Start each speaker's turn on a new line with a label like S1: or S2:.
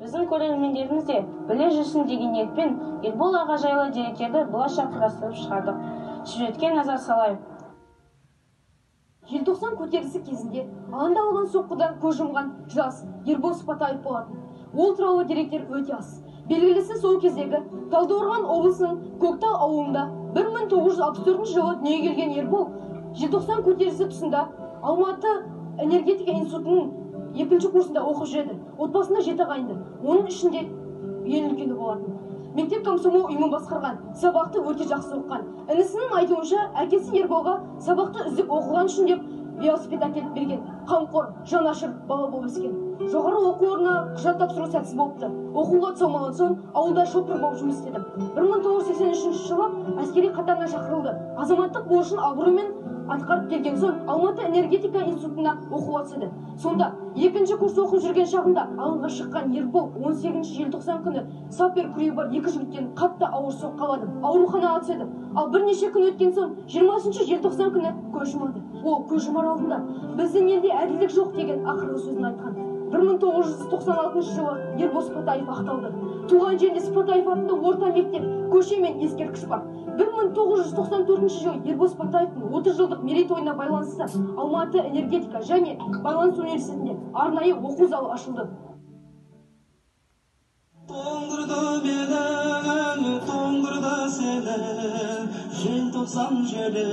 S1: Біздің көрермендеріміз де біле жүрсін деген ниетпен Ербол аға жайлы деректерді былайша құрастырып шығардық. Сюжетке назар салайық.
S2: Желтоқсан көтерілісі кезінде алаңда болған соққыдан көз жұмған жас Ербол Сыпатаев болатын. Ол туралы деректер өте аз. Белгілісі сол кездегі Талдықорған облысының Көктал ауылында 1964 жылы дүниеге келген Ербол желтоқсан көтерілісі тұсында Алматы энергетика институтының 2-ші курсында оқып жүреді. Отбасында 7 ағайынды, оның ішінде ең үлкені болатын. Мектеп комсомол ұйымын басқарған, сабақты өте жақсы оқыған. Інісінің айтуынша, әкесі Ерболға сабақты үздік оқыған үшін деп велосипед әкеліп берген. Қамқор, жанашыр бала болып өскен. Жоғары оқу орнына құжат тапсыру сәтсіз болыпты. Оқуға түсалмаған соң ауылда шопыр болып жұмыс істеді. 1983 жылы әскери қатарына шақырылды. Азаматтық борышын абыроймен атқарып келген соң Алматы энергетика институтына оқуға түседі. Сонда 2-ші курс оқып жүрген шағында алаңға шыққан Ербол 18 желтоқсан күні сапер күреуі бар 2 жігіттен қатты ауыр соққы алады. Ауруханаға түседі. Ал бірнеше күн өткен соң 20 желтоқсан күні көз жұмады. Ол көз жұмар алдында біздің елде әділдік жоқ деген ақырғы сөзін айтқан. 1996 жылы Ербол Сыпатаев ақталды. Туған жерінде Сыпатаев атында орта мектеп, көше мен ескерткіш бар. 1994 жылы Ербол Сыпатаевтың 30 жылдық мерейтойына байланысты Алматы энергетика және байланыс университетінде арнайы оқу залы ашылды.
S3: Тоңдырды мені, тоңдырды сені, желтоқсан желі.